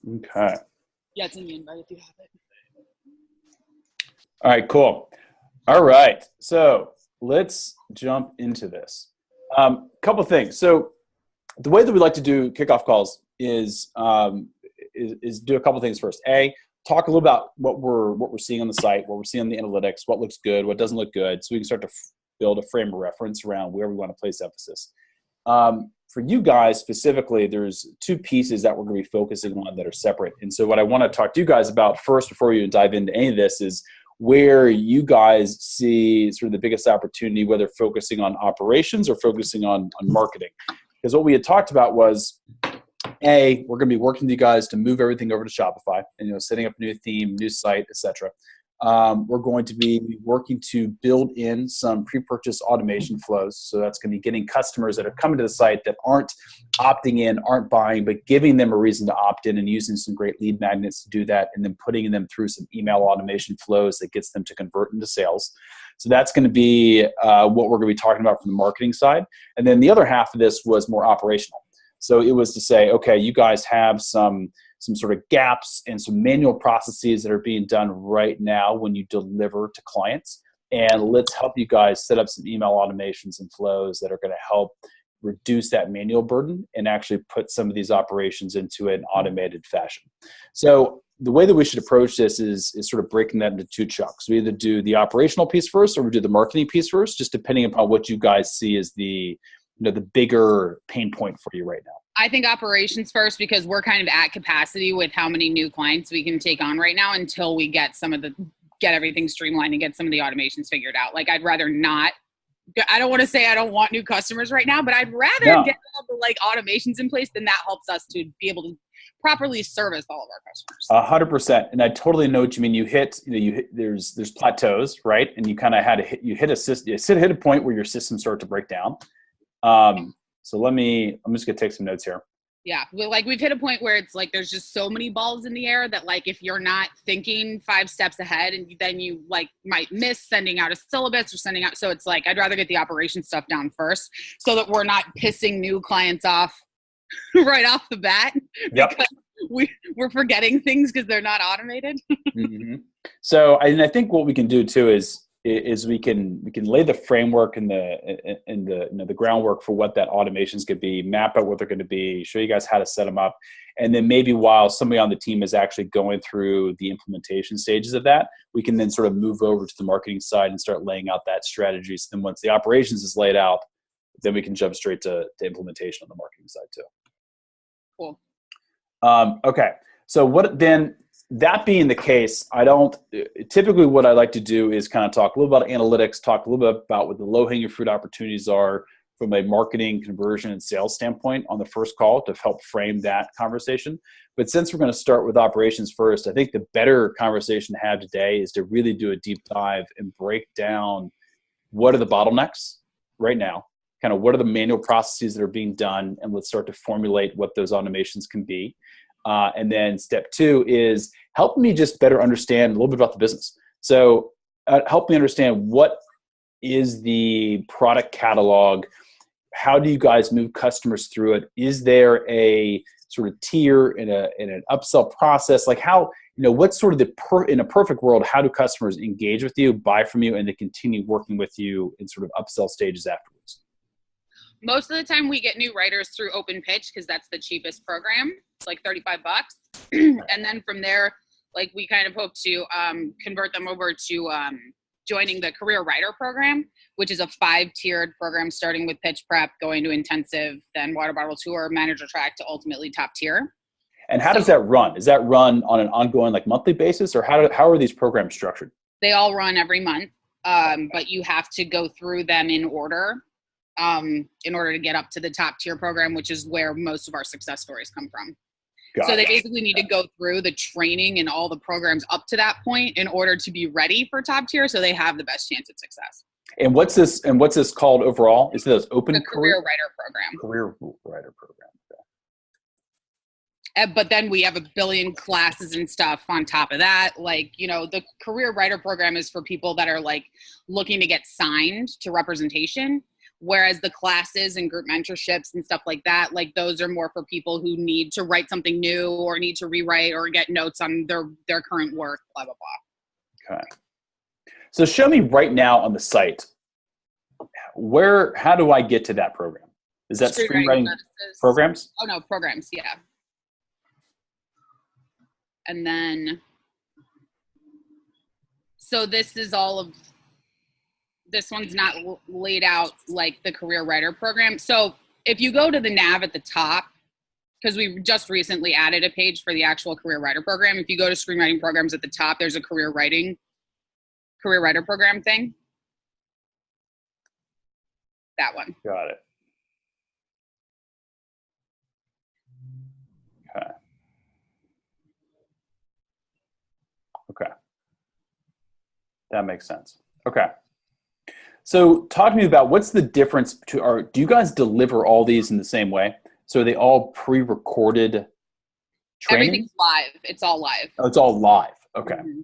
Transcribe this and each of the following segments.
Okay. Yeah, it's in the invite if you have it. All right, cool. All right. So let's jump into this. Couple things. So the way that we like to do kickoff calls is do a couple things first. A, talk a little about what we're seeing on the site, what we're seeing on the analytics, what looks good, what doesn't look good, so we can start to build a frame of reference around where we want to place emphasis. For you guys specifically, there's two pieces that we're going to be focusing on that are separate. And so what I want to talk to you guys about first, before you dive into any of this, is where you guys see sort of the biggest opportunity, whether focusing on operations or focusing on marketing. Because what we had talked about was, A, we're going to be working with you guys to move everything over to Shopify and, setting up a new theme, new site, etc. We're going to be working to build in some pre-purchase automation flows. So that's going to be getting customers that are coming to the site that aren't opting in, aren't buying, but giving them a reason to opt in and using some great lead magnets to do that, and then putting them through some email automation flows that gets them to convert into sales. So that's going to be what we're going to be talking about from the marketing side. And then the other half of this was more operational. So it was to say, okay, you guys have some sort of gaps and some manual processes that are being done right now when you deliver to clients. And let's help you guys set up some email automations and flows that are going to help reduce that manual burden and actually put some of these operations into an automated fashion. So the way that we should approach this is sort of breaking that into two chunks. We either do the operational piece first or we do the marketing piece first, just depending upon what you guys see as the bigger pain point for you right now. I think operations first, because we're kind of at capacity with how many new clients we can take on right now until we get get everything streamlined and get some of the automations figured out. Like, I'd rather not. I don't want to say I don't want new customers right now, but I'd rather get all the automations in place. Then that helps us to be able to properly service all of our customers. 100%. And I totally know what you mean. You hit there's plateaus, right? And you kind of hit a point where your systems start to break down. So I'm just gonna take some notes here. Yeah, we've hit a point where it's like there's just so many balls in the air that if you're not thinking 5 steps ahead, and then you might miss sending out a syllabus or sending out. So it's I'd rather get the operation stuff down first so that we're not pissing new clients off right off the bat. Yep. Because we're forgetting things because they're not automated. Mm-hmm. So I think what we can do too is we can lay the framework and the groundwork for what that automations could be, map out what they're going to be, show you guys how to set them up, and then maybe while somebody on the team is actually going through the implementation stages of that, we can then sort of move over to the marketing side and start laying out that strategy. So then once the operations is laid out, then we can jump straight to implementation on the marketing side too. Cool. Okay. So what then? That being the case, typically what I like to do is kind of talk a little about analytics, talk a little bit about what the low-hanging fruit opportunities are from a marketing, conversion, and sales standpoint on the first call to help frame that conversation. But since we're going to start with operations first, I think the better conversation to have today is to really do a deep dive and break down what are the bottlenecks right now, kind of what are the manual processes that are being done, and let's start to formulate what those automations can be. And then step 2 is help me just better understand a little bit about the business. So help me understand what is the product catalog? How do you guys move customers through it? Is there a sort of tier in an upsell process? What's sort of in a perfect world, how do customers engage with you, buy from you, and they continue working with you in sort of upsell stages afterwards? Most of the time we get new writers through Open Pitch because that's the cheapest program. It's $35. And then from there, we kind of hope to convert them over to joining the Career Writer program, which is a 5-tiered program starting with pitch prep, going to intensive, then water bottle tour, manager track, to ultimately top tier. And how does that run? Is that run on an ongoing monthly basis, or how are these programs structured? They all run every month, but you have to go through them in order to get up to the top tier program, which is where most of our success stories come from. So they basically need to go through the training and all the programs up to that point in order to be ready for top tier, so they have the best chance at success. And what's this called overall? Is this Open Career Writer program? Career Writer program. Okay. But then we have a billion classes and stuff on top of that. The Career Writer program is for people that are looking to get signed to representation. Whereas the classes and group mentorships and stuff like that, like those are more for people who need to write something new or need to rewrite or get notes on their current work, blah, blah, blah. Okay. So show me right now on the site, how do I get to that program? Is that screenwriting programs? Oh, no, programs, yeah. And then, so this is all of, this one's not laid out like the career writer program. So if you go to the nav at the top, because we just recently added a page for the actual career writer program. If you go to screenwriting programs at the top, there's a career writer program thing. That one. Got it. Okay. Okay. That makes sense. Okay. So talk to me about what's the difference do you guys deliver all these in the same way? So are they all pre-recorded training? Everything's live. It's all live. Oh, it's all live. Okay. Mm-hmm.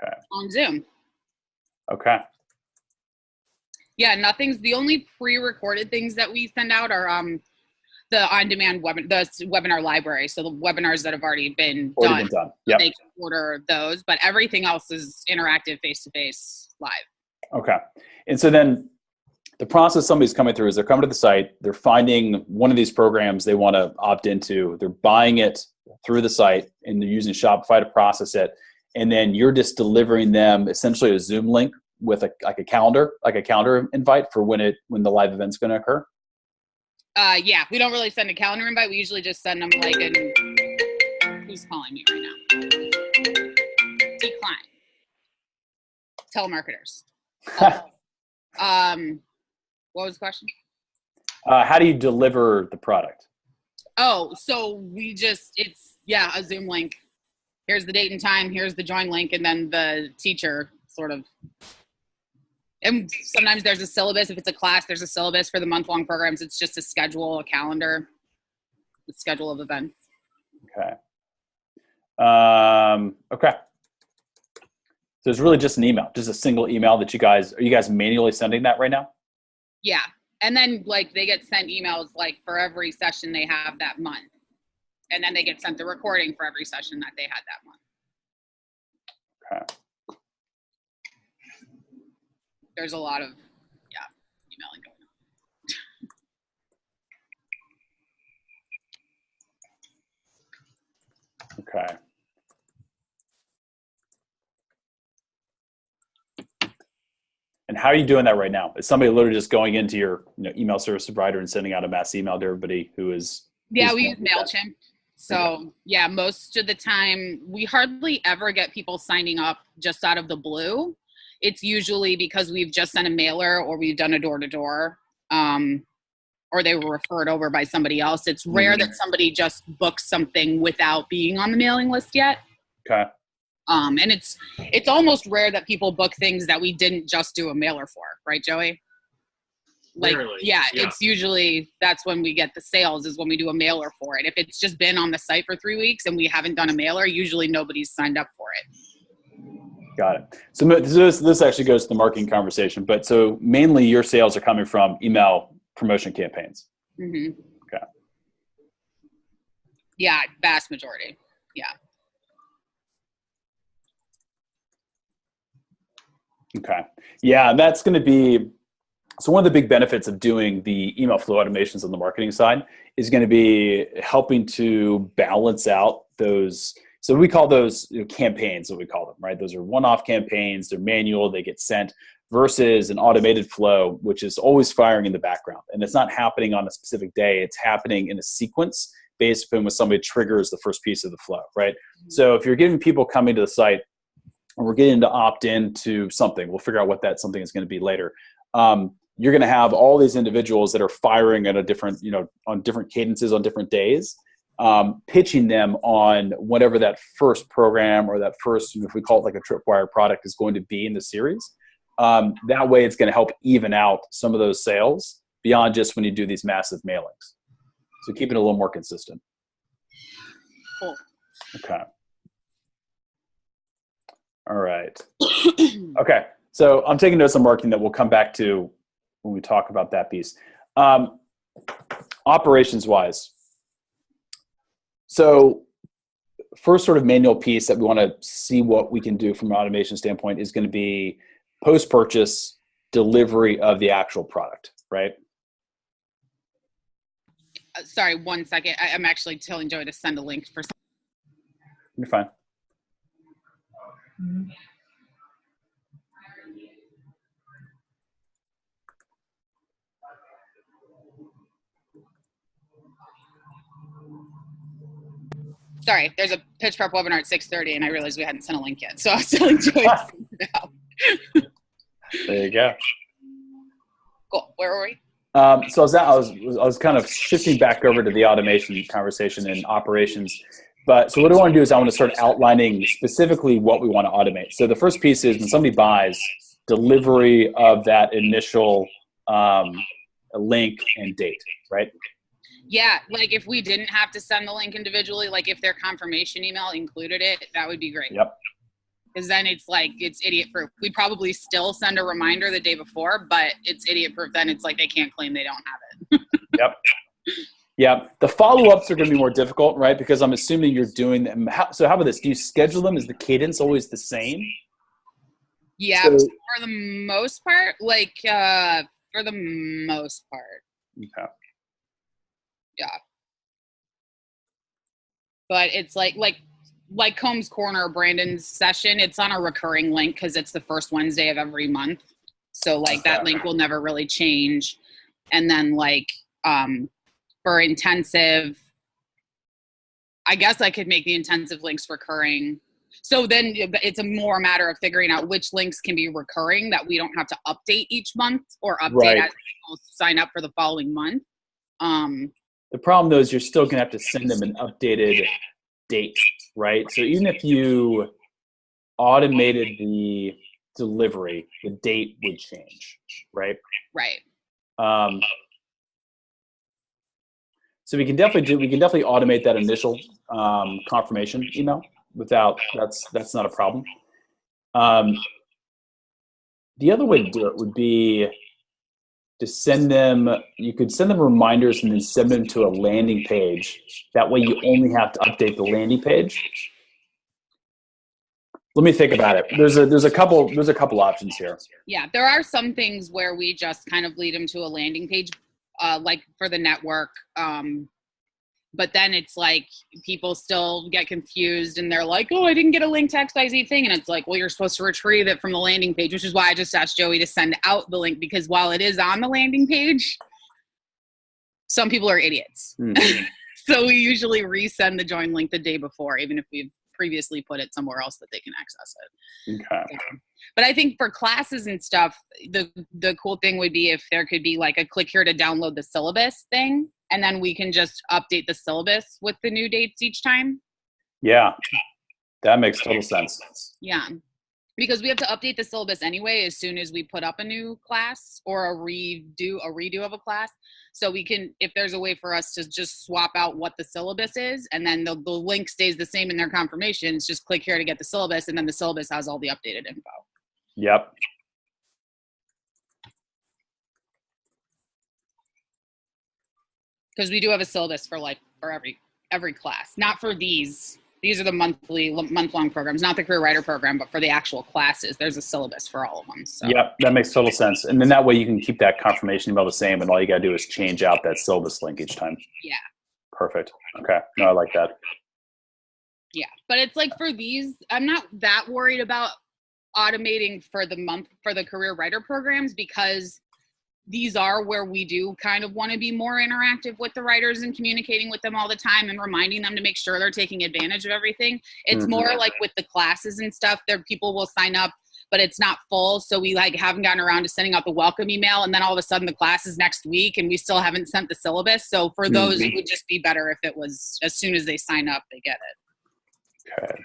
Okay. On Zoom. Okay. Yeah, the only pre-recorded things that we send out are the on-demand webinar library. So the webinars that have already been done. Yep. They can order those, but everything else is interactive, face-to-face, live. Okay. And so then the process somebody's coming through is they're coming to the site, they're finding one of these programs they want to opt into, they're buying it through the site, and they're using Shopify to process it. And then you're just delivering them essentially a Zoom link with a calendar invite for when the live event's going to occur. Yeah, we don't really send a calendar invite. We usually just send them like who's calling me right now? Decline. Telemarketers. What was the question? How do you deliver the product? Oh, so it's a Zoom link. Here's the date and time. Here's the join link. And then the teacher sort of, and sometimes there's a syllabus. If it's a class, there's a syllabus. For the month-long programs, it's just a schedule, a calendar, the schedule of events. Okay. Okay. So it's really just an email, just a single email that are you guys manually sending that right now? Yeah. And then like they get sent emails like for every session they have that month. And then they get sent the recording for every session that they had that month. Okay. There's a lot of, emailing going on. Okay. And how are you doing that right now? Is somebody literally just going into your email service provider and sending out a mass email to everybody who is? Yeah, we use MailChimp. So yeah, most of the time we hardly ever get people signing up just out of the blue. It's usually because we've just sent a mailer or we've done a door-to-door, or they were referred over by somebody else. It's rare that somebody just books something without being on the mailing list yet. Okay. And it's almost rare that people book things that we didn't just do a mailer for, right, Joey? Like, yeah, it's usually, that's when we get the sales, is when we do a mailer for it. If it's just been on the site for 3 weeks and we haven't done a mailer, usually nobody's signed up for it. Got it. So this actually goes to the marketing conversation, but so mainly your sales are coming from email promotion campaigns. Mm-hmm. Okay. Yeah, vast majority. Yeah. Okay. Yeah, and that's going to be, so one of the big benefits of doing the email flow automations on the marketing side is going to be helping to balance out those. So we call those campaigns, what we call them, right? Those are one-off campaigns. They're manual. They get sent versus an automated flow, which is always firing in the background. And it's not happening on a specific day. It's happening in a sequence based upon when somebody triggers the first piece of the flow, right? Mm-hmm. So if you're getting people coming to the site and we're getting to opt into something, we'll figure out what that something is going to be later. You're going to have all these individuals that are firing at a different, on different cadences on different days, pitching them on whatever that first program or that first, if we call it like a tripwire product, is going to be in the series. That way it's going to help even out some of those sales beyond just when you do these massive mailings. So keep it a little more consistent. Cool. Okay. All right. Okay. So I'm taking notes on marketing that we'll come back to when we talk about that piece. Operations wise. So first sort of manual piece that we want to see what we can do from an automation standpoint is going to be post-purchase delivery of the actual product, right? Sorry, 1 second. I'm actually telling Joey to send a link for. You're fine. Sorry, there's a pitch prep webinar at 6:30, and I realized we hadn't sent a link yet. So I was telling Joey to send it out. There you go. Cool. Where were we? So I was kind of shifting back over to the automation conversation and operations. But so what I want to do is I want to start outlining specifically what we want to automate. So the first piece is when somebody buys, delivery of that initial link and date, right? Yeah, like if we didn't have to send the link individually, like if their confirmation email included it, that would be great. Yep. Because then it's like, it's idiot proof. We'd probably still send a reminder the day before, but it's idiot proof. Then it's like they can't claim they don't have it. Yep. Yeah. The follow-ups are going to be more difficult, right? Because I'm assuming you're doing them. So how about this? Do you schedule them? Is the cadence always the same? Yeah, so, for the most part, for the most part. Okay. Yeah. But it's like Combs Corner, Brandon's session, it's on a recurring link because it's the first Wednesday of every month. So that link will never really change. And then for intensive, I guess I could make the intensive links recurring. So then it's a more matter of figuring out which links can be recurring that we don't have to update each month or update as people sign up for the following month. The problem, though, is you're still going to have to send them an updated date, right? So even if you automated the delivery, the date would change, right? Right. So we can definitely automate that initial confirmation email without that's not a problem. The other way to do it would be to send them, you could send them reminders and then send them to a landing page. That way you only have to update the landing page. Let me think about it. There's a couple options here. Yeah, there are some things where we just kind of lead them to a landing page, like for the network. But then it's like people still get confused and they're like, oh, I didn't get a link to XYZ thing. And it's like, well, you're supposed to retrieve it from the landing page, which is why I just asked Joey to send out the link, because while it is on the landing page, some people are idiots. Mm-hmm. So we usually resend the join link the day before, even if we've previously put it somewhere else that they can access it. Okay. But I think for classes and stuff, the cool thing would be if there could be like a click here to download the syllabus thing, and then we can just update the syllabus with the new dates each time. Yeah, that makes total sense. Yeah, because we have to update the syllabus anyway as soon as we put up a new class or a redo of a class. So we can, if there's a way for us to just swap out what the syllabus is, and then the link stays the same in their confirmations, just click here to get the syllabus, and then the syllabus has all the updated info. Yep. Because we do have a syllabus for every class, not for these. These are the month-long programs, not the Career Writer program, but for the actual classes, there's a syllabus for all of them. So. Yep, that makes total sense. And then that way you can keep that confirmation email the same, and all you got to do is change out that syllabus link each time. Yeah. Perfect. Okay. No, I like that. Yeah, but it's like for these, I'm not that worried about automating for the Career Writer programs, because these are where we do kind of want to be more interactive with the writers and communicating with them all the time and reminding them to make sure they're taking advantage of everything. It's more like with the classes and stuff, there people will sign up, but it's not full. So we haven't gotten around to sending out the welcome email, and then all of a sudden the class is next week and we still haven't sent the syllabus. So for those, it would just be better if it was as soon as they sign up, they get it. Okay.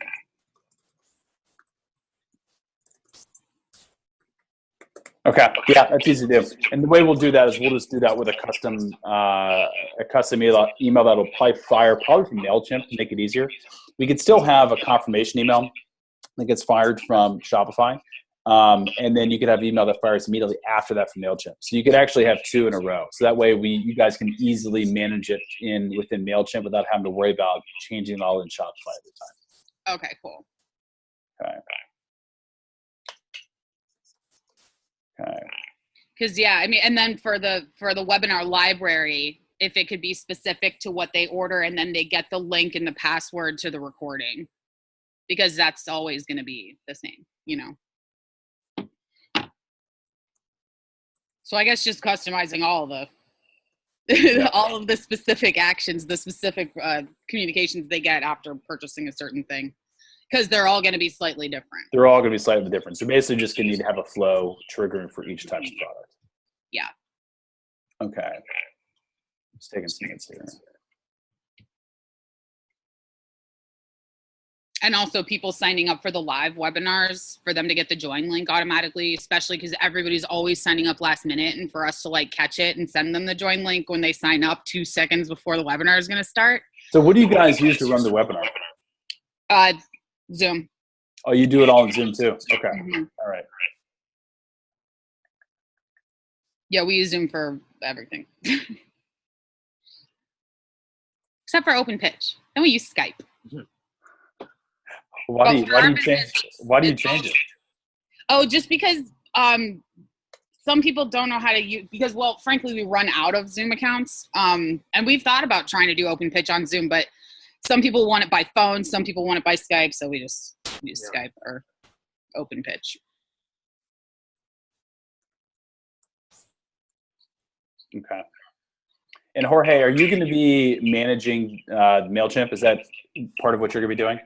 Okay, yeah, that's easy to do. And the way we'll do that is we'll just do that with a custom email that'll fire probably from MailChimp to make it easier. We could still have a confirmation email that gets fired from Shopify, And then you could have email that fires immediately after that from MailChimp. So you could actually have 2 in a row. So that way you guys can easily manage it within MailChimp without having to worry about changing it all in Shopify every time. Okay, cool. Okay. Okay. Because yeah, I mean, and then for the webinar library, if it could be specific to what they order, and then they get the link and the password to the recording, because that's always going to be the same, you know. So I guess just customizing all the all of the specific actions, the specific communications they get after purchasing a certain thing, because they're all going to be slightly different. They're all going to be slightly different. So basically just going to need to have a flow triggering for each type of product. Yeah. Okay. Just taking some notes here. And also people signing up for the live webinars, for them to get the join link automatically, especially because everybody's always signing up last minute, and for us to like catch it and send them the join link when they sign up 2 seconds before the webinar is going to start. So what do you guys use to run the webinar? Zoom. Oh, you do it all in Zoom too? Okay. Mm-hmm. All right. Yeah, we use Zoom for everything. Except for Open Pitch. Then we use Skype. Why do you change it? Oh, just because some people don't know how to use, because, well, frankly, we run out of Zoom accounts. And we've thought about trying to do Open Pitch on Zoom, but some people want it by phone, some people want it by Skype, so we just use Skype or Open Pitch. Okay. And Jorge, are you going to be managing MailChimp? Is that part of what you're going to be doing?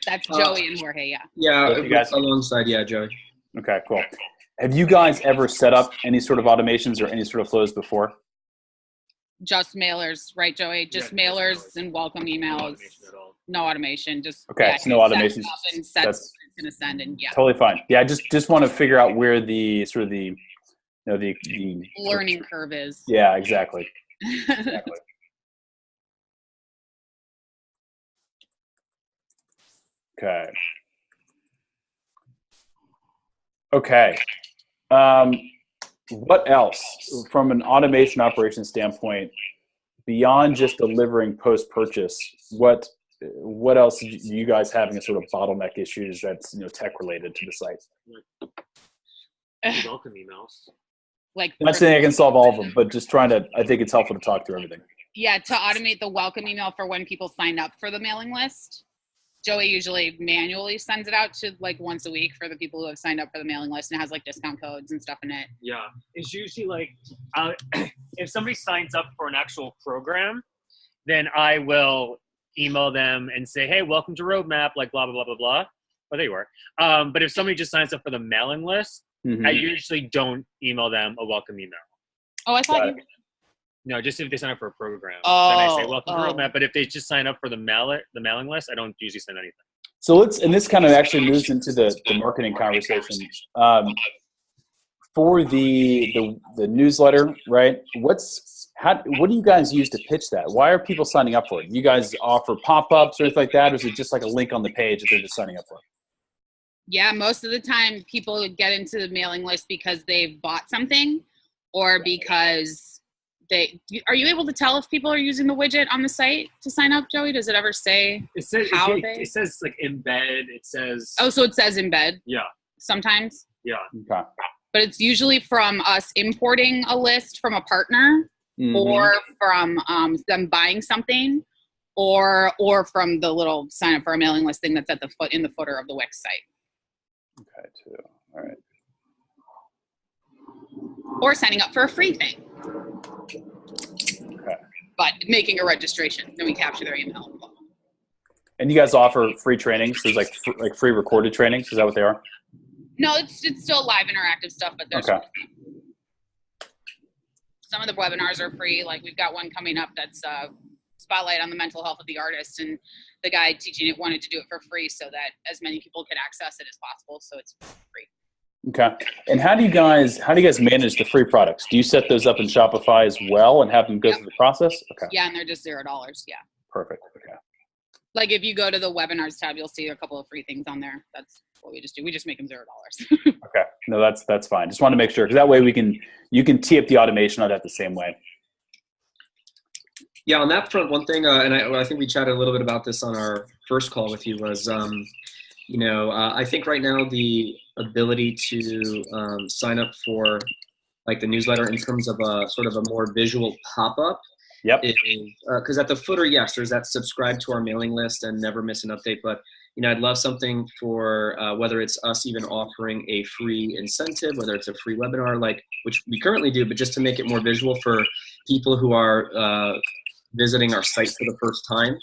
That's Joey and Jorge, yeah. Yeah, you guys? Alongside, Joey. Okay, cool. Have you guys ever set up any sort of automations or any sort of flows before? Just mailers, right, Joey? Just mailers and welcome emails. No automation. Just okay, so no automation. And sets it's going to send, and yeah. Totally fine. Yeah, I just want to figure out where the sort of the learning curve is. Yeah, exactly. Exactly. Okay. Okay. What else, from an automation operation standpoint, beyond just delivering post-purchase, what else do you guys having as sort of bottleneck issues that's tech related to the site? Welcome emails. Like, I'm not saying I can solve all of them, but just trying to. I think it's helpful to talk through everything. Yeah, to automate the welcome email for when people sign up for the mailing list. Joey usually manually sends it out to like once a week for the people who have signed up for the mailing list, and has like discount codes and stuff in it. Yeah, it's usually like if somebody signs up for an actual program, then I will email them and say, hey, welcome to Roadmap, like blah, blah, blah, blah, blah. Oh, there you are. But if somebody just signs up for the mailing list, I usually don't email them a welcome email. Oh, I thought you... No, just if they sign up for a program. Oh, then I say welcome to Roadmap. But if they just sign up for the mailing list, I don't usually send anything. So and this kind of actually moves into the marketing conversation. For the newsletter, right? What do you guys use to pitch that? Why are people signing up for it? Do you guys offer pop-ups or anything like that, or is it just like a link on the page that they're just signing up for? Yeah, most of the time people get into the mailing list because they've bought something, or because are you able to tell if people are using the widget on the site to sign up, Joey? Does it ever say it says like embed. It says... Oh, so it says embed? Yeah. Sometimes? Yeah. Okay. But it's usually from us importing a list from a partner, or from them buying something, or from the little sign up for a mailing list thing that's at in the footer of the Wix site. Okay, too. All right. Or signing up for a free thing. Okay. But making a registration, then we capture their email. And you guys offer free trainings? There's like free recorded trainings? Is that what they are? No, it's still live interactive stuff, but there's some of the webinars are free. Like we've got one coming up that's spotlight on the mental health of the artist, and the guy teaching it wanted to do it for free so that as many people could access it as possible. So it's free. Okay. And how do you guys manage the free products? Do you set those up in Shopify as well and have them go through the process? Okay. Yeah, and they're just $0. Yeah. Perfect. Okay. Like if you go to the webinars tab, you'll see a couple of free things on there. That's what we just do. We just make them $0. Okay. No, that's fine. Just want to make sure, because that way you can tee up the automation on that the same way. Yeah, on that front, one thing, and I think we chatted a little bit about this on our first call with you, was, I think right now the ability to sign up for like the newsletter in terms of a sort of a more visual pop-up. Yep. Because at the footer, yes, there's that subscribe to our mailing list and never miss an update. But, I'd love something for whether it's us even offering a free incentive, whether it's a free webinar, like which we currently do, but just to make it more visual for people who are visiting our site for the first time.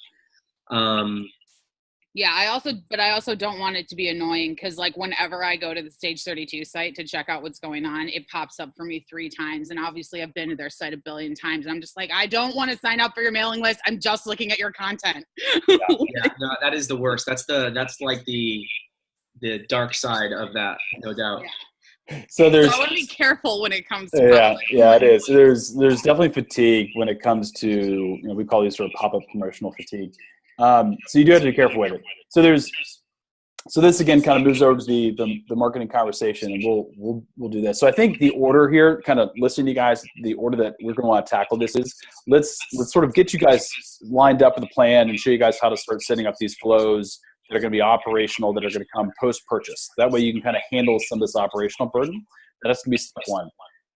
Yeah, I also don't want it to be annoying, because like whenever I go to the Stage 32 site to check out what's going on, it pops up for me 3 times. And obviously I've been to their site a billion times. And I'm just like, I don't want to sign up for your mailing list. I'm just looking at your content. Yeah, no, that is the worst. That's like the dark side of that, no doubt. Yeah. So I want to be careful when it comes to yeah, it is. There's definitely fatigue when it comes to, we call these sort of pop-up promotional fatigue. So you do have to be careful with it. So this again kind of moves over to the marketing conversation, and we'll do this. So I think the order here, kind of listening to you guys, the order that we're going to want to tackle this is, let's sort of get you guys lined up with a plan and show you guys how to start setting up these flows that are going to be operational, that are going to come post-purchase. That way you can kind of handle some of this operational burden. That's going to be step 1.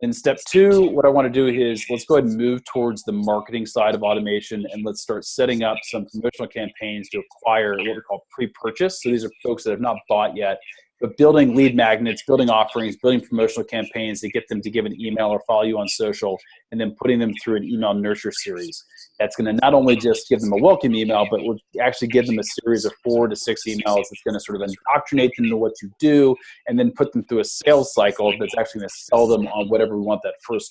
In step 2, what I want to do is let's go ahead and move towards the marketing side of automation, and let's start setting up some promotional campaigns to acquire what we call pre-purchase. So these are folks that have not bought yet, but building lead magnets, building offerings, building promotional campaigns to get them to give an email or follow you on social, and then putting them through an email nurture series. That's going to not only just give them a welcome email, but will actually give them a series of 4 to 6 emails that's going to sort of indoctrinate them to what you do, and then put them through a sales cycle that's actually going to sell them on whatever we want that first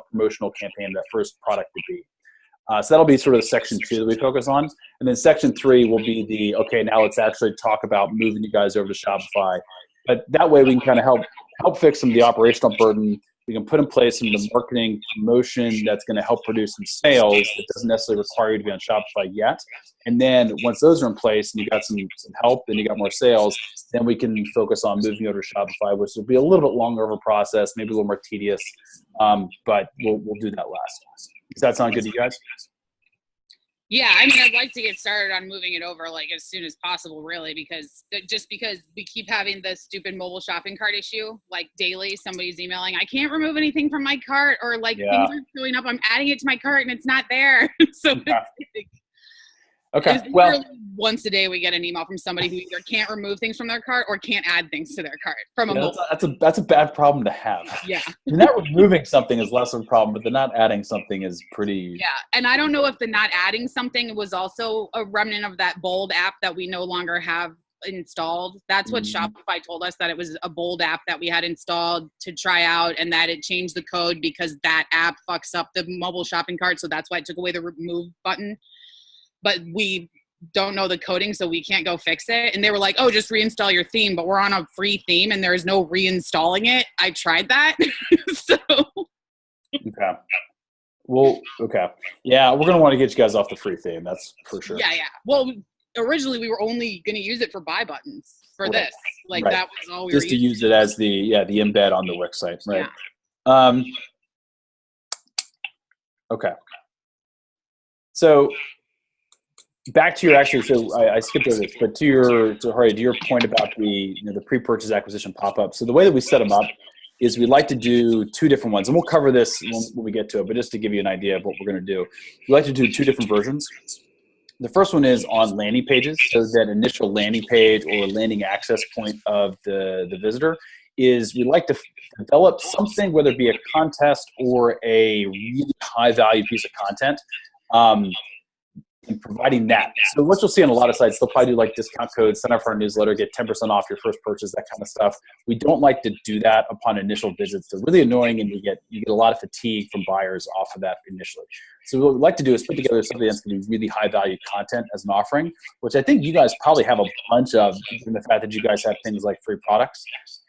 promotional campaign, that first product to be. So that'll be sort of section 2 that we focus on. And then section 3 will be okay, now let's actually talk about moving you guys over to Shopify. But that way we can kind of help fix some of the operational burden. We can put in place some of the marketing promotion that's going to help produce some sales that doesn't necessarily require you to be on Shopify yet. And then once those are in place and you got some help and you got more sales, then we can focus on moving over to Shopify, which will be a little bit longer of a process, maybe a little more tedious, but we'll do that last. Does that sound good to you guys? Yeah, I mean, I'd like to get started on moving it over like as soon as possible, really, because we keep having the stupid mobile shopping cart issue. Like daily, somebody's emailing, I can't remove anything from my cart, or like things are showing up, I'm adding it to my cart and it's not there. So okay. Well, once a day we get an email from somebody who either can't remove things from their cart or can't add things to their cart from a mobile. That's a bad problem to have. Yeah. Not removing something is less of a problem, but the not adding something is pretty. Yeah, and I don't know if the not adding something was also a remnant of that Bold app that we no longer have installed. That's what Shopify told us, that it was a Bold app that we had installed to try out, and that it changed the code because that app fucks up the mobile shopping cart. So that's why it took away the remove button. But we don't know the coding, so we can't go fix it. And they were like, oh, just reinstall your theme, but we're on a free theme and there's no reinstalling it. I tried that. So. Okay. Well, okay. Yeah, we're going to want to get you guys off the free theme. That's for sure. Yeah. Well, originally we were only going to use it for buy buttons for this. Like that was all we were just to use it as the embed on the Wix site. Right. Yeah. Okay. So back to your I skipped over this, but to your point about the pre-purchase acquisition pop-up. So the way that we set them up is we like to do 2 different ones, and we'll cover this when we get to it, but just to give you an idea of what we're going to do, we like to do 2 different versions. The first one is on landing pages. So that initial landing page or landing access point of the visitor is we like to develop something, whether it be a contest or a really high value piece of content, and providing that. So what you'll see on a lot of sites, they'll probably do like discount codes, sign up for our newsletter, get 10% off your first purchase, that kind of stuff. We don't like to do that upon initial visits. They're really annoying, and you get a lot of fatigue from buyers off of that initially. So what we'd like to do is put together something that's going to be really high value content as an offering, which I think you guys probably have a bunch of, given the fact that you guys have things like free products,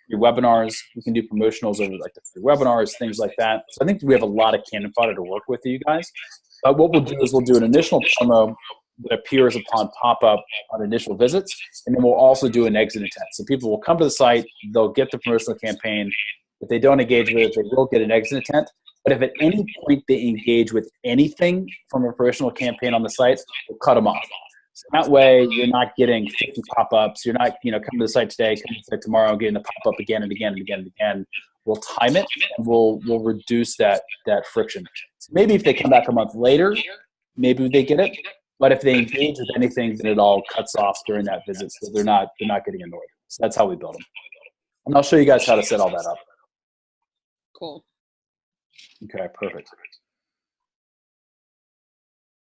your webinars. We can do promotionals over like the free webinars, things like that. So I think we have a lot of cannon fodder to work with you guys. What we'll do is we'll do an initial promo that appears upon pop-up on initial visits. And then we'll also do an exit intent. So people will come to the site, they'll get the promotional campaign. If they don't engage with it, they will get an exit intent. But if at any point they engage with anything from a promotional campaign on the site, we'll cut them off. So that way you're not getting 50 pop-ups. You're not, come to the site today, come to the site tomorrow, getting the pop-up again and again and again and again. We'll time it and we'll reduce that friction. So maybe if they come back a month later, maybe they get it. But if they engage with anything, then it all cuts off during that visit, so they're not getting annoyed. So that's how we build them. And I'll show you guys how to set all that up. Cool. Okay, perfect.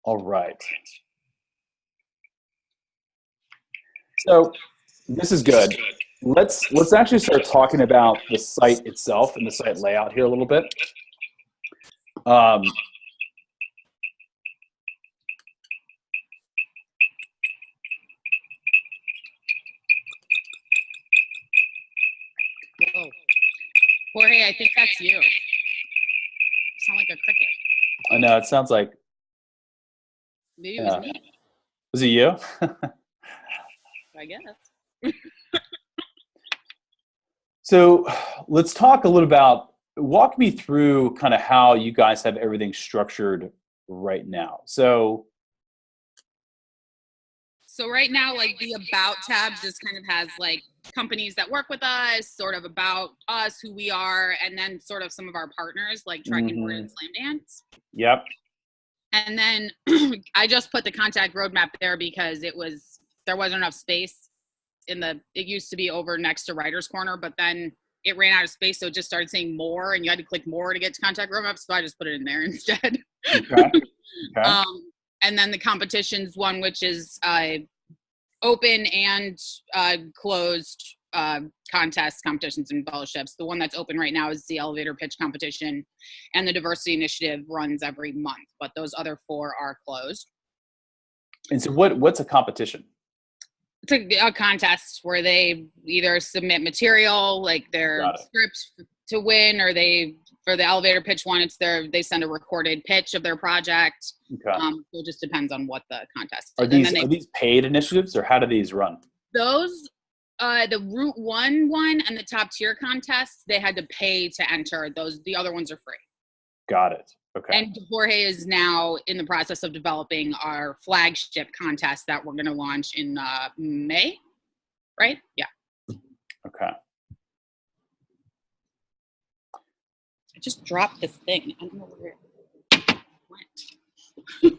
All right. So this is good. Let's actually start talking about the site itself and the site layout here a little bit. Whoa. Jorge, I think that's you. You sound like a cricket. I know, it sounds like... Maybe it was me. Was it you? I guess. So let's talk a little about, walk me through kind of how you guys have everything structured right now. So right now, like the About tab just kind of has like companies that work with us, sort of about us, who we are, and then sort of some of our partners like Dragon Board and Slam Dance. Yep. And then I just put the contact roadmap there because there wasn't enough space it used to be over next to Writer's Corner, but then it ran out of space, so it just started saying more, and you had to click more to get to contact roadmap, so I just put it in there instead. Okay. And then the competitions one, which is open and closed competitions and fellowships. The one that's open right now is the elevator pitch competition, and the diversity initiative runs every month, but those other 4 are closed. And so what's a competition? It's a contest where they either submit material, like their script to win, or for the elevator pitch one, they send a recorded pitch of their project. Okay. So it just depends on what the contest is. Are these paid initiatives, or how do these run? Those, the Route 1 one and the top tier contests, they had to pay to enter. The other ones are free. Got it. Okay. And Jorge is now in the process of developing our flagship contest that we're going to launch in May, right? Yeah. Okay. I just dropped this thing. I don't know where it went.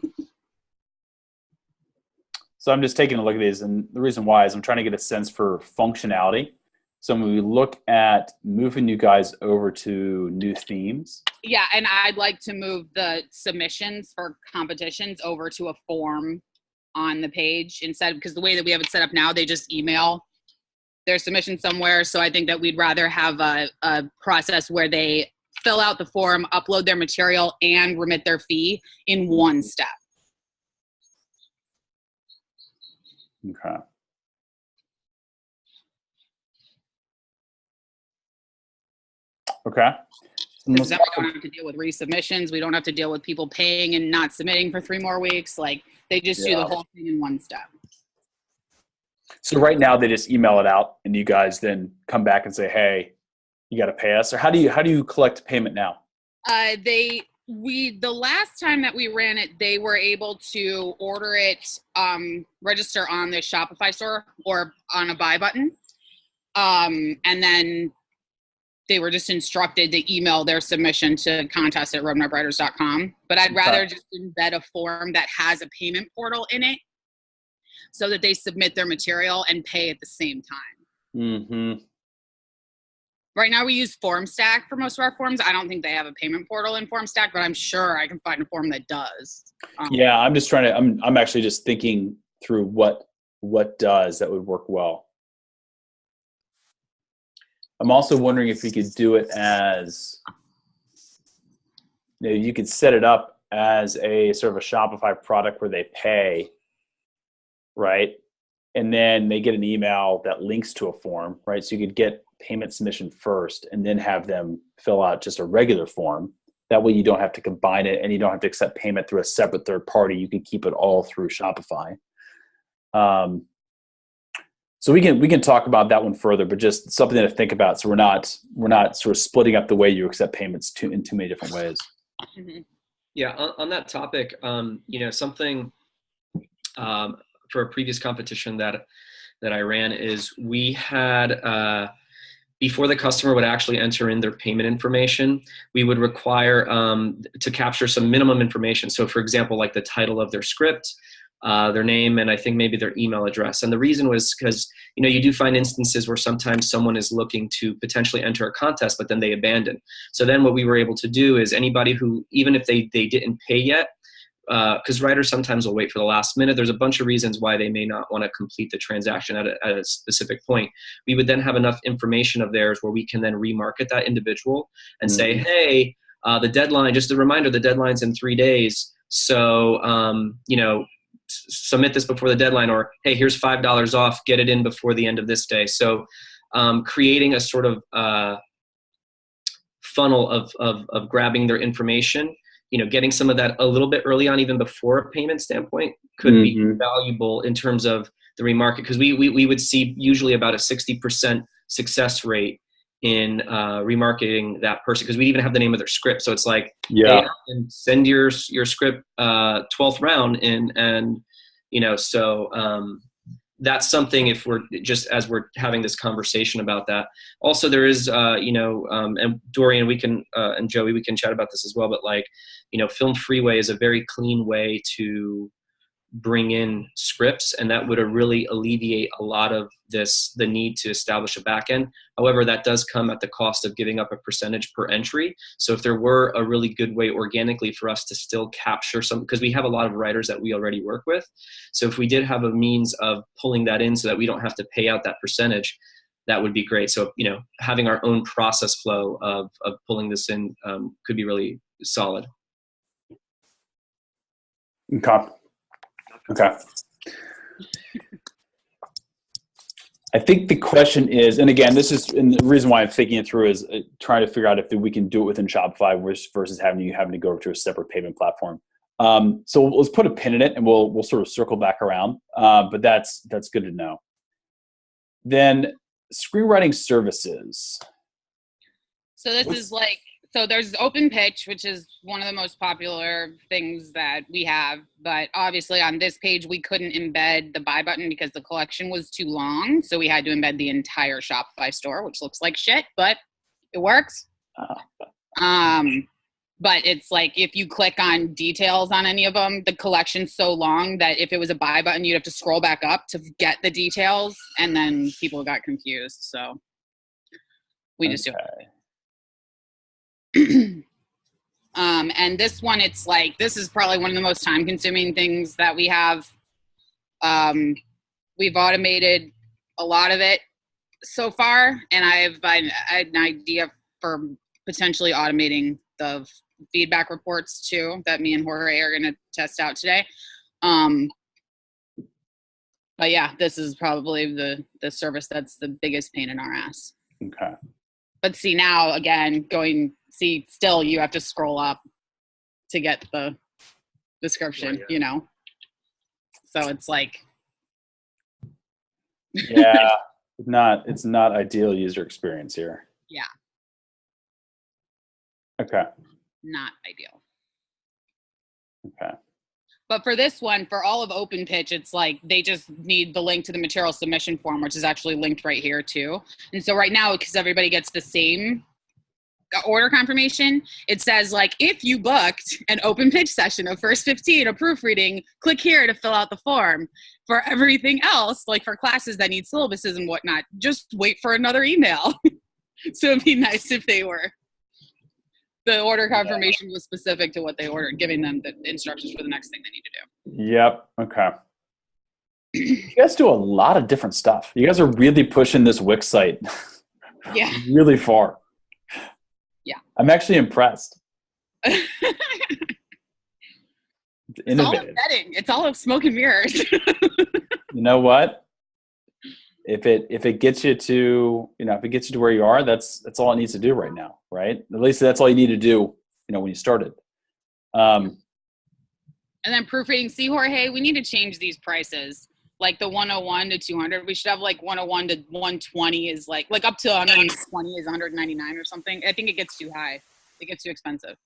So I'm just taking a look at these, and the reason why is I'm trying to get a sense for functionality. So when we look at moving you guys over to new themes. Yeah, and I'd like to move the submissions for competitions over to a form on the page instead, because the way that we have it set up now, they just email their submission somewhere. So I think that we'd rather have a process where they fill out the form, upload their material, and remit their fee in one step. Okay. Okay. Because then we don't have to deal with resubmissions. We don't have to deal with people paying and not submitting for 3 more weeks. Like, they just do the whole thing in one step. So right now they just email it out, and you guys then come back and say, "Hey, you got to pay us." Or how do you collect payment now? The last time that we ran it, they were able to order it, register on the Shopify store or on a buy button, and then they were just instructed to email their submission to contest@roadmapwriters.com. But I'd rather just embed a form that has a payment portal in it so that they submit their material and pay at the same time. Mm-hmm. Right now we use FormStack for most of our forms. I don't think they have a payment portal in FormStack, but I'm sure I can find a form that does. Yeah, I'm just trying to, I'm actually just thinking through what does that would work well. I'm also wondering if we could do it as, you could set it up as a sort of a Shopify product where they pay, right? And then they get an email that links to a form, right? So you could get payment submission first and then have them fill out just a regular form. That way you don't have to combine it and you don't have to accept payment through a separate third party. You can keep it all through Shopify. So we can talk about that one further, but just something to think about. So we're not sort of splitting up the way you accept payments in too many different ways. Mhm. Yeah, on that topic, something for a previous competition that I ran is we had before the customer would actually enter in their payment information, we would require to capture some minimum information. So for example, like the title of their script, their name, and I think maybe their email address. And the reason was because, you do find instances where sometimes someone is looking to potentially enter a contest, but then they abandon. So then what we were able to do is anybody who, even if they didn't pay yet, because writers sometimes will wait for the last minute. There's a bunch of reasons why they may not want to complete the transaction at a specific point. We would then have enough information of theirs where we can then remarket that individual and say, hey, the deadline, just a reminder, the deadline's in 3 days. So, submit this before the deadline, or, hey, here's $5 off, get it in before the end of this day. So creating a sort of funnel of grabbing their information, getting some of that a little bit early on, even before a payment standpoint, could be valuable in terms of the remarket, because we would see usually about a 60% success rate in remarketing that person, because we even have the name of their script. So it's like, hey, and send your script 12th round in, and that's something, if we're just as we're having this conversation about that. Also, there is and Dorian, we can and Joey, we can chat about this as well, but Film Freeway is a very clean way to bring in scripts, and that would really alleviate a lot of the need to establish a backend. However, that does come at the cost of giving up a percentage per entry. So if there were a really good way organically for us to still capture some, because we have a lot of writers that we already work with. So if we did have a means of pulling that in so that we don't have to pay out that percentage, that would be great. So, having our own process flow of pulling this in could be really solid. Okay. I think the question is, and again, and the reason why I'm thinking it through is trying to figure out if we can do it within Shopify versus having to go to a separate payment platform. So let's put a pin in it, and we'll sort of circle back around. But that's good to know. Then screenwriting services. So this is so there's Open Pitch, which is one of the most popular things that we have. But obviously on this page, we couldn't embed the buy button because the collection was too long. So we had to embed the entire Shopify store, which looks like shit, but it works. But it's like, if you click on details on any of them, the collection's so long that if it was a buy button, you'd have to scroll back up to get the details. And then people got confused. So we just do it. And this one, it's like, this is probably one of the most time consuming things that we have. We've automated a lot of it so far, and I had an idea for potentially automating the feedback reports too, that me and Jorge are going to test out today. But yeah, this is probably the service that's the biggest pain in our ass. Okay. But see, now again, still you have to scroll up to get the description, So it's like, yeah, it's not ideal user experience here. Yeah. Okay. Not ideal. Okay. But for this one, for all of Open Pitch, it's like they just need the link to the material submission form, which is actually linked right here too. And so right now, because everybody gets the same order confirmation, it says like, if you booked an Open Pitch session of First 15 or proofreading, click here to fill out the form. For everything else, like for classes that need syllabuses and whatnot, just wait for another email. So it'd be nice if the order confirmation was specific to what they ordered, giving them the instructions for the next thing they need to do. Yep. Okay. You guys do a lot of different stuff. You guys are really pushing this Wix site really far. Yeah. I'm actually impressed. It's all embedding. It's all of smoke and mirrors. You know what? If it gets you to, if it gets you to where you are, that's all it needs to do right now, right? At least that's all you need to do when you started. Um, And then proofreading. See, Jorge, we need to change these prices. Like the 101 to 200. We should have like 101 to 120 is like up to 120 is 199 or something. I think it gets too high. It gets too expensive.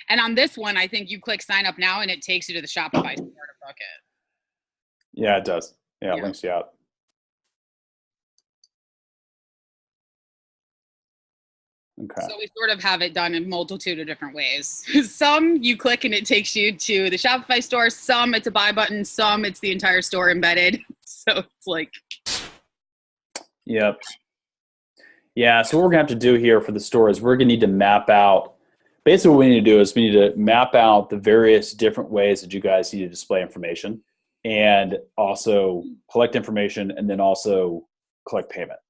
And on this one, I think you click sign up now and it takes you to the Shopify store to book it. Yeah, it does. Yeah, it links you out. Okay. So we sort of have it done in multitude of different ways. Some you click and it takes you to the Shopify store. Some it's a buy button. Some it's the entire store embedded. So it's like. Yep. Yeah. So what we're going to have to do here for the store is we're going to need to map out. Basically what we need to do is we need to map out the various different ways that you guys need to display information and also collect information and then also collect payment.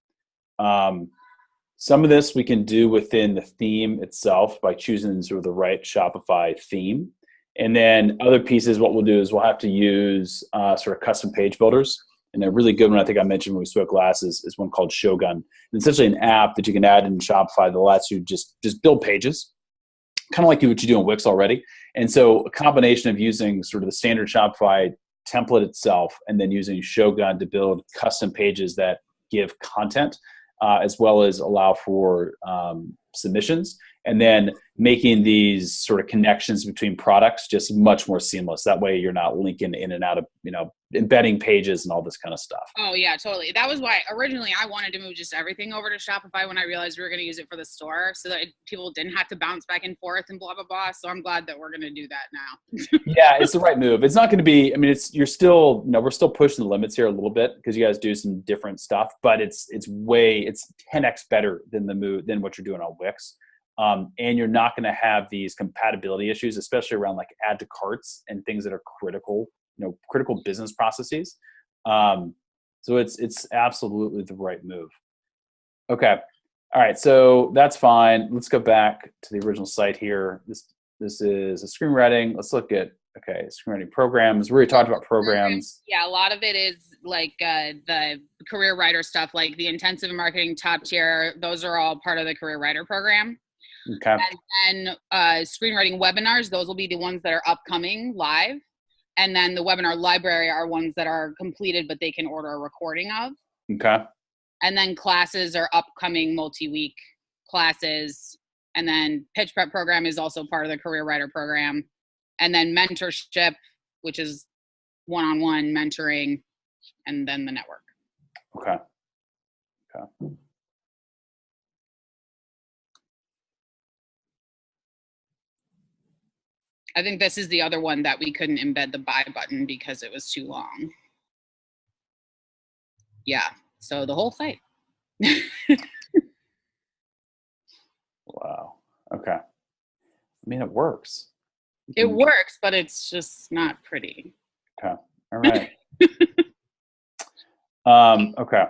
Some of this we can do within the theme itself by choosing sort of the right Shopify theme. And then other pieces, what we'll do is we'll have to use sort of custom page builders. And a really good one I think I mentioned when we spoke last is one called Shogun. It's essentially an app that you can add in Shopify that lets you just build pages, kind of like what you do in Wix already. And so a combination of using sort of the standard Shopify template itself and then using Shogun to build custom pages that give content, as well as allow for submissions, and then making these sort of connections between products just much more seamless. That way you're not linking in and out of, embedding pages and all this kind of stuff. Oh yeah, totally. That was why originally I wanted to move just everything over to Shopify when I realized we were going to use it for the store so that people didn't have to bounce back and forth and blah, blah, blah. So I'm glad that we're going to do that now. Yeah, it's the right move. It's not going to be, we're still pushing the limits here a little bit because you guys do some different stuff, but it's 10x better than than what you're doing on Wix. And you're not going to have these compatibility issues, especially around like add to carts and things that are critical business processes. So it's absolutely the right move. Okay. All right. So that's fine. Let's go back to the original site here. This is a screenwriting. Let's look at, screenwriting programs. We already talked about programs. Yeah. A lot of it is like the career writer stuff, like the intensive marketing top tier. Those are all part of the career writer program. Okay. And screenwriting webinars, those will be the ones that are upcoming live. And then the webinar library are ones that are completed, but they can order a recording of. Okay. And then classes are upcoming multi-week classes. And then pitch prep program is also part of the career writer program. And then mentorship, which is one-on-one mentoring, and then the network. Okay. Okay. I think this is the other one that we couldn't embed the buy button because it was too long. Yeah, so the whole site. Wow. Okay. It works. It works, but it's just not pretty. Okay. All right. Okay.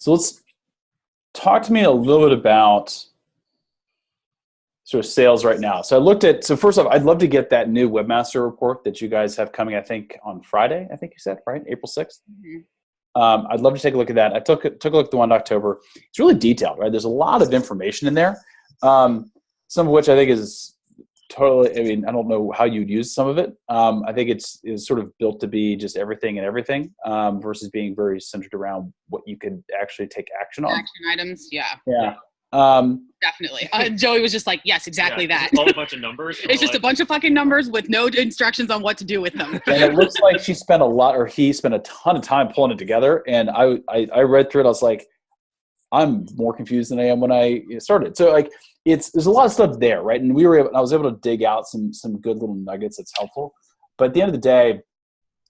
So let's talk to me a little bit about sort of sales right now. So first off, I'd love to get that new webmaster report that you guys have coming, I think on Friday, I think you said, right? April 6th. Mm-hmm. I'd love to take a look at that. I took a look at the one in October. It's really detailed, right? There's a lot of information in there. Some of which I think is totally, I don't know how you'd use some of it. I think it's sort of built to be just everything and everything versus being very centered around what you could actually take action on. Action items, yeah. Yeah. Definitely. Joey was just like, yes, exactly that. All a bunch of numbers. It's just a bunch of fucking numbers with no instructions on what to do with them. And it looks like he spent a ton of time pulling it together. And I read through it. I was like, I'm more confused than I am when I started. So like, there's a lot of stuff there, right? And I was able to dig out some good little nuggets that's helpful. But at the end of the day,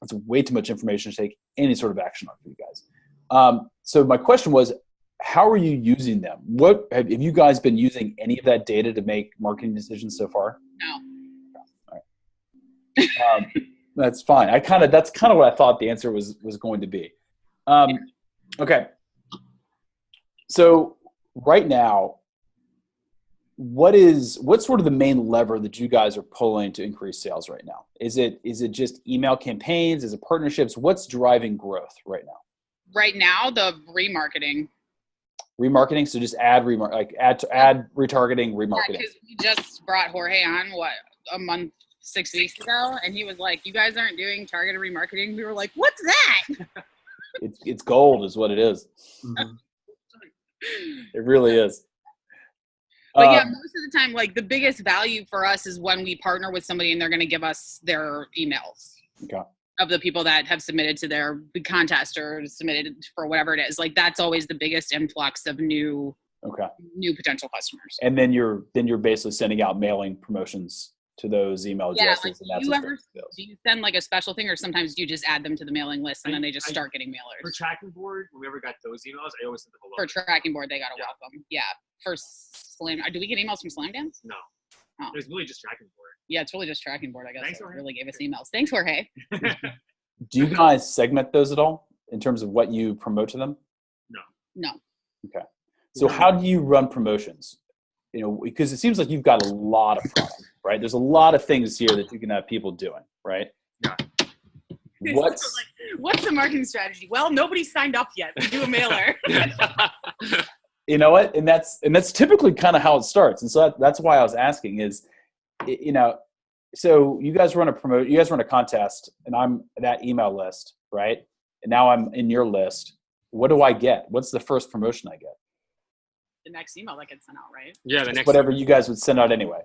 it's way too much information to take any sort of action on for you guys. So my question was, how are you using them? What have you guys been using any of that data to make marketing decisions so far? No. All right. That's fine. That's kind of what I thought the answer was going to be. Okay. So right now, what's sort of the main lever that you guys are pulling to increase sales right now? Is it just email campaigns? Is it partnerships? What's driving growth right now? Right now, the remarketing. Remarketing, so just ad retargeting, remarketing. Yeah, because we just brought Jorge on a month, 6 weeks ago, and he was like, "You guys aren't doing targeted remarketing." We were like, "What's that?" It's gold, is what it is. Mm-hmm. It really is. But yeah, most of the time, like the biggest value for us is when we partner with somebody and they're going to give us their emails of the people that have submitted to their contest or submitted for whatever it is. Like that's always the biggest influx of new potential customers. And then you're basically sending out mailing promotions to those email addresses. Like, and do you send like a special thing, or sometimes you just add them to the mailing list and then they just start getting mailers? For tracking board, when we ever got those emails, I always sent them a For tracking board, they got a welcome. Yeah. For Slam, do we get emails from Slam Dance? No. Oh. It was really just tracking board. Yeah, it's really just tracking board, I guess. Thanks, That Jorge. really gave us emails. Thanks, Jorge. Do you guys segment those at all in terms of what you promote to them? No. Okay. So how do you run promotions? You know, because it seems like you've got a lot of product, right? There's a lot of things here that you can have people doing, right? Yeah. What's the marketing strategy? Well, nobody signed up yet. We do a mailer. You know what? And that's typically kind of how it starts. And so that's why I was asking is, you know, so you guys run a contest, and I'm that email list, right? And now I'm in your list. What do I get? What's the first promotion I get? The next email that gets sent out, right? Yeah, the next whatever you guys would send out anyway.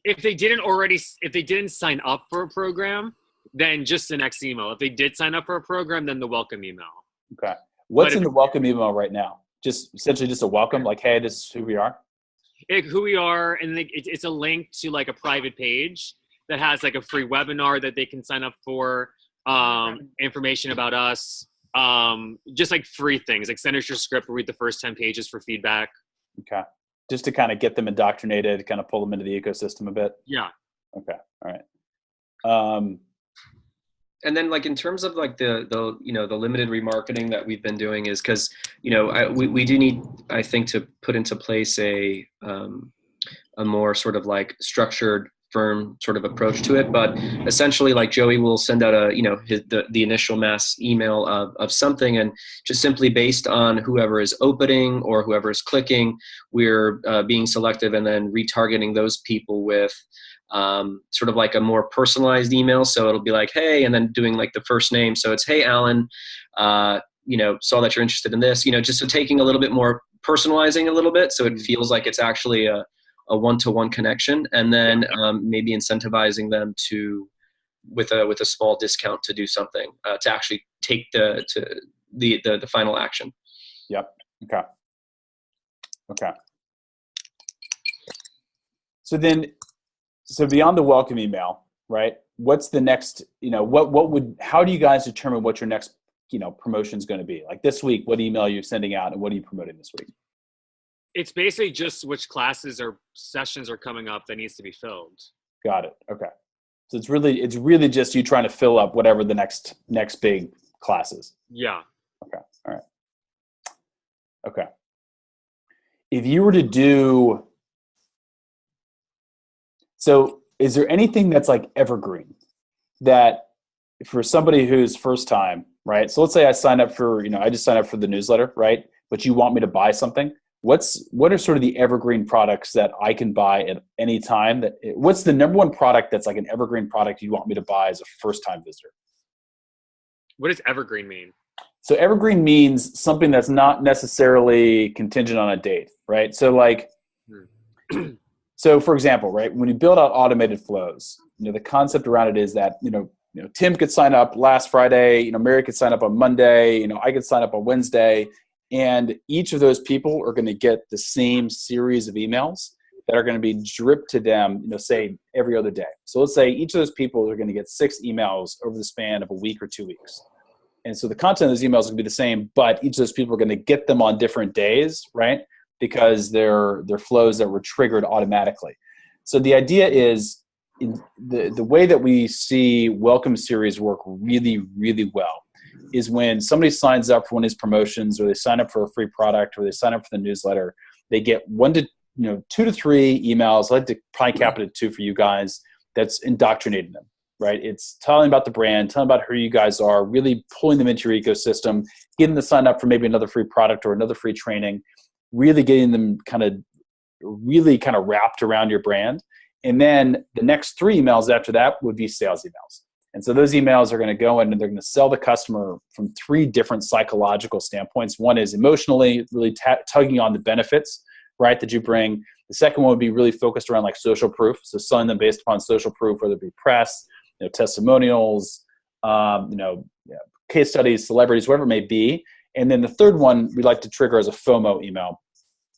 If they didn't sign up for a program, then just the next email. If they did sign up for a program, then the welcome email. Okay. What's in the welcome email right now? Just essentially just a welcome, like, hey, this is who we are. Who we are, and it's a link to like a private page that has like a free webinar that they can sign up for, information about us, just like free things, like send us your script, read the first 10 pages for feedback. Okay. Just to kind of get them indoctrinated, kind of pull them into the ecosystem a bit. Yeah. Okay. All right. And then like in terms of like the limited remarketing that we've been doing is because, we do need, I think, to put into place a more sort of like structured, firm sort of approach to it. But essentially, like Joey will send out the initial mass email of something, and just simply based on whoever is opening or whoever is clicking, we're being selective and then retargeting those people with sort of like a more personalized email. So it'll be like, hey, and then doing like the first name. So it's, hey, Alan, saw that you're interested in this, just so taking a little bit more, personalizing a little bit. So it feels like it's actually a one-to-one connection, and then maybe incentivizing them with a small discount to do something, to actually take the final action. Yep. Okay. So beyond the welcome email, right? What's the next, how do you guys determine what your next, promotion is going to be? Like this week, what email are you sending out and what are you promoting this week? It's basically just which classes or sessions are coming up that needs to be filled. Got it. Okay. So it's really just you trying to fill up whatever the next big class is. Yeah. Okay. All right. Okay. If you were to do, so is there anything that's like evergreen that for somebody who's first time, right? So let's say I sign up for, I just sign up for the newsletter, right? But you want me to buy something. What are sort of the evergreen products that I can buy at any time? What's the number one product that's like an evergreen product you want me to buy as a first time visitor? What does evergreen mean? So evergreen means something that's not necessarily contingent on a date, right? So like, so for example, right, when you build out automated flows, the concept around it is that, Tim could sign up last Friday, Mary could sign up on Monday, I could sign up on Wednesday. And each of those people are going to get the same series of emails that are going to be dripped to them, say every other day. So let's say each of those people are going to get 6 emails over the span of a week or 2 weeks. And so the content of those emails will be the same, but each of those people are going to get them on different days, right? Because they're flows that were triggered automatically. So the idea is the way that we see welcome series work really, really well is when somebody signs up for one of these promotions, or they sign up for a free product, or they sign up for the newsletter, they get 1 2 to 3 emails. I'd like to probably cap it at 2 for you guys. That's indoctrinating them, right? It's telling about the brand, telling about who you guys are, really pulling them into your ecosystem, getting them to sign up for maybe another free product or another free training, really getting them kind of wrapped around your brand. And then the next 3 emails after that would be sales emails. And so those emails are going to go in and they're going to sell the customer from 3 different psychological standpoints. One is emotionally, really tugging on the benefits, right, that you bring. The second one would be really focused around like social proof. So selling them based upon social proof, whether it be press, testimonials, case studies, celebrities, whatever it may be. And then the third one we like to trigger as a FOMO email,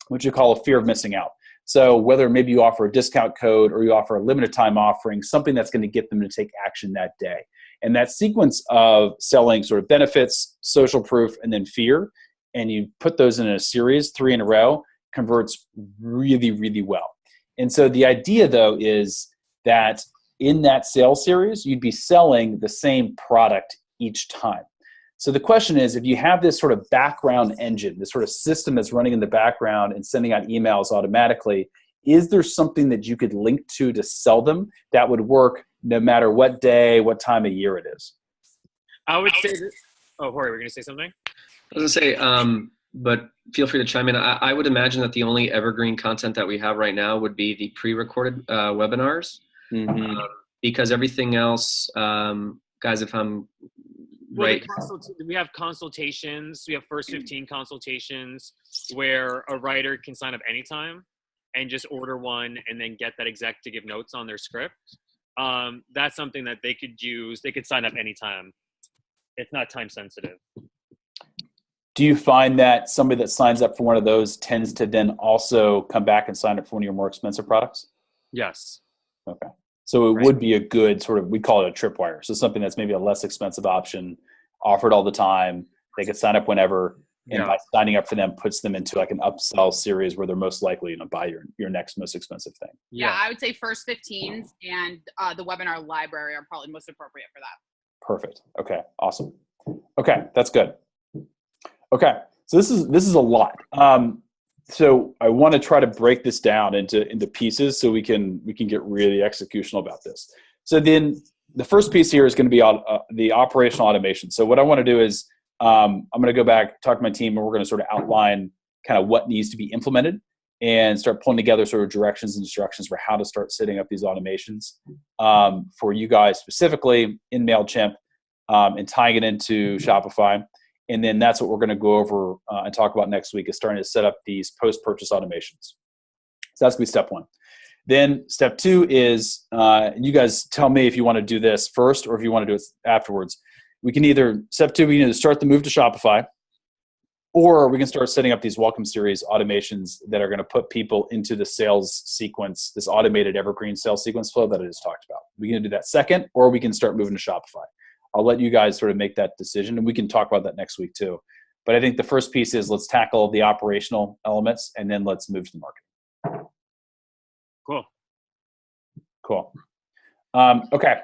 which we call a fear of missing out. So whether maybe you offer a discount code or you offer a limited time offering, something that's going to get them to take action that day. And that sequence of selling sort of benefits, social proof, and then fear, and you put those in a series, 3 in a row, converts really, really well. And so the idea, though, is that in that sales series, you'd be selling the same product each time. So the question is, if you have this sort of background engine, this sort of system that's running in the background and sending out emails automatically, is there something that you could link to sell them that would work no matter what day, what time of year it is? I would say this. Oh, Jorge, we're going to say something? I was going to say, but feel free to chime in. I would imagine that the only evergreen content that we have right now would be the pre-recorded webinars, because everything else, guys, if I'm right. We have consultations. We have first 15 consultations where a writer can sign up anytime and just order one and then get that exec to give notes on their script. That's something that they could use. They could sign up anytime. It's not time sensitive. Do you find that somebody that signs up for one of those tends to then also come back and sign up for one of your more expensive products? Yes. Okay. So it would be a good sort of, we call it a tripwire. So something that's maybe a less expensive option, offered all the time. They could sign up whenever, and by signing up for them puts them into like an upsell series where they're most likely to buy your next most expensive thing. Yeah, I would say first 15s and the webinar library are probably most appropriate for that. Perfect. Okay. Awesome. Okay. That's good. Okay. So this is a lot. So I want to try to break this down into pieces so we can get really executional about this. So then the first piece here is going to be the operational automation. So what I want to do is I'm going to go back, talk to my team, and we're going to sort of outline kind of what needs to be implemented and start pulling together sort of directions and instructions for how to start setting up these automations for you guys specifically in MailChimp and tying it into Shopify. And then that's what we're going to go over and talk about next week, is starting to set up these post-purchase automations. So that's going to be step 1. Then step 2 is, you guys tell me if you want to do this first or if you want to do it afterwards. We can step 2, we can either start the move to Shopify, or we can start setting up these welcome series automations that are going to put people into the sales sequence, this automated evergreen sales sequence flow that I just talked about. We can do that second, or we can start moving to Shopify. I'll let you guys sort of make that decision, and we can talk about that next week too. But I think the first piece is let's tackle the operational elements, and then let's move to the marketing. Cool. Okay.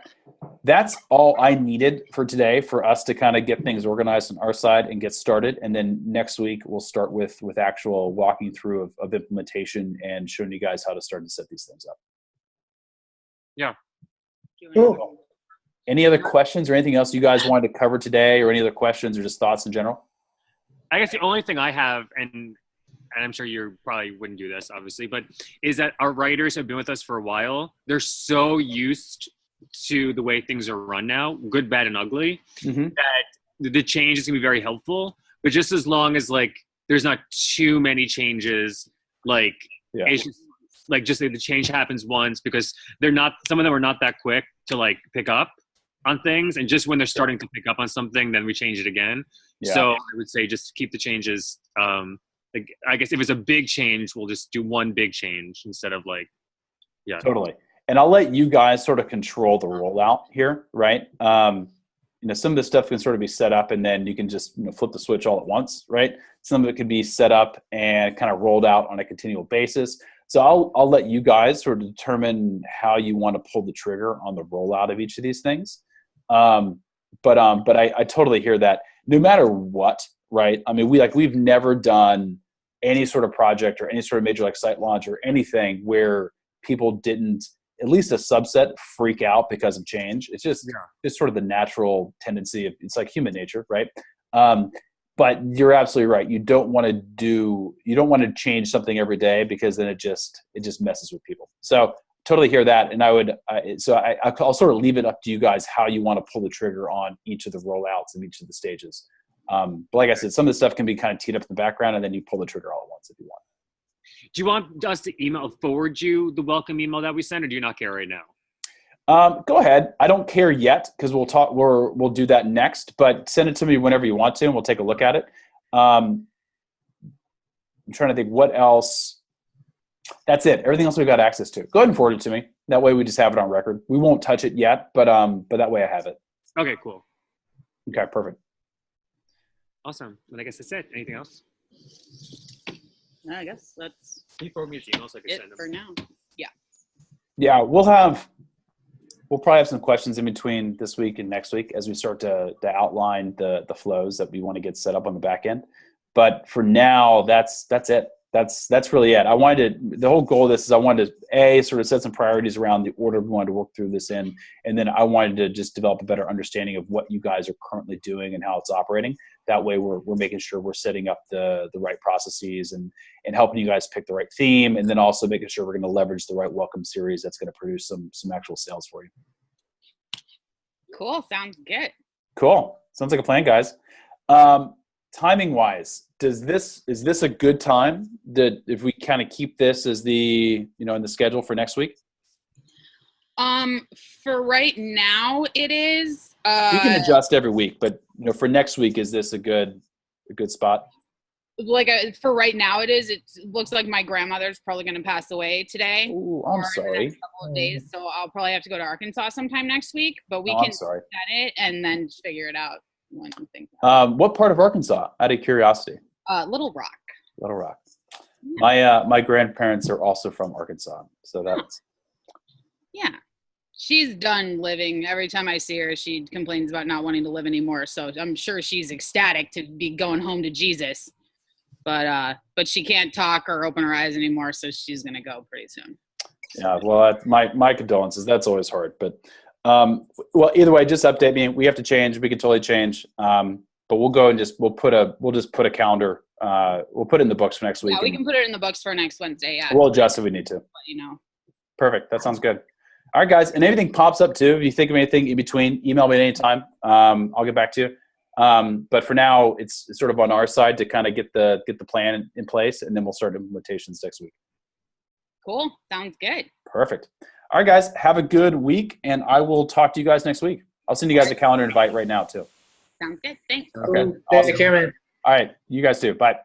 That's all I needed for today for us to kind of get things organized on our side and get started. And then next week we'll start with actual walking through of implementation and showing you guys how to start to set these things up. Yeah. Cool. Any other questions or anything else you guys wanted to cover today, or any other questions or just thoughts in general? I guess the only thing I have, and I'm sure you probably wouldn't do this, obviously, but is that our writers have been with us for a while. They're so used to the way things are run now, good, bad, and ugly, that the change is going to be very helpful. But just as long as, like, there's not too many changes, it's just the change happens once, because some of them are not that quick to, like, pick up on things. And just when they're starting to pick up on something, then we change it again. Yeah. So I would say just keep the changes. I guess if it's a big change, we'll just do one big change instead of Totally. And I'll let you guys sort of control the rollout here, right? Some of the stuff can sort of be set up and then you can just flip the switch all at once, right? Some of it can be set up and kind of rolled out on a continual basis. So I'll let you guys sort of determine how you want to pull the trigger on the rollout of each of these things. But I totally hear that. No matter what, right? I mean, we've never done any sort of project or any sort of major like site launch or anything where people didn't, at least a subset, freak out because of change. It's just sort of the natural tendency of, it's like human nature, right? But you're absolutely right. You don't want to change something every day, because then it just messes with people. So totally hear that. And I'll sort of leave it up to you guys how you want to pull the trigger on each of the rollouts of each of the stages. But like I said, some of the stuff can be kind of teed up in the background, and then you pull the trigger all at once if you want. Do you want us to forward you the welcome email that we sent, or do you not care right now? Go ahead. I don't care yet, because we'll do that next, but send it to me whenever you want to, and we'll take a look at it. I'm trying to think what else. That's it. Everything else we've got access to. Go ahead and forward it to me. That way we just have it on record. We won't touch it yet, but that way I have it. Okay, cool. Okay, perfect. Awesome. And I guess that's it. Anything else? I guess that's Can you forward me his email so I can it send them? for now. Yeah. Yeah, we'll probably have some questions in between this week and next week as we start to outline the flows that we want to get set up on the back end. But for now, that's it. That's really it. The whole goal of this is I wanted to sort of set some priorities around the order we wanted to work through this in, and then I wanted to just develop a better understanding of what you guys are currently doing and how it's operating. That way we're making sure we're setting up the right processes and helping you guys pick the right theme, and then also making sure we're going to leverage the right welcome series that's going to produce some actual sales for you. Cool. Sounds good. Cool. Sounds like a plan, guys. Timing wise, is this a good time that if we kind of keep this as in the schedule for next week? For right now it is. You can adjust every week, but for next week, is this a good spot? For right now it is. It looks like my grandmother's probably going to pass away today. Oh, I'm sorry. In the next couple of days, so I'll probably have to go to Arkansas sometime next week. But we can set it and then figure it out when things. What part of Arkansas? Out of curiosity. Little Rock. Little Rock. My grandparents are also from Arkansas, so that's. Yeah. She's done living. Every time I see her, she complains about not wanting to live anymore. So I'm sure she's ecstatic to be going home to Jesus. But she can't talk or open her eyes anymore, so she's going to go pretty soon. Yeah, well, my condolences. That's always hard. But, well, either way, just update me. We have to change. We can totally change. But we'll go and we'll just put a calendar. We'll put it in the books for next week. Yeah, we can put it in the books for next Wednesday. Yeah. We'll adjust if we need to. Let you know. Perfect. That sounds good. All right, guys. And anything pops up too, if you think of anything in between, email me at any time. I'll get back to you. But for now, it's sort of on our side to kind of get the plan in place, and then we'll start implementations next week. Cool. Sounds good. Perfect. All right, guys. Have a good week, and I will talk to you guys next week. I'll send you guys a calendar invite right now too. Sounds good. Thanks. Okay. Awesome. Take care, man. All right. You guys too. Bye.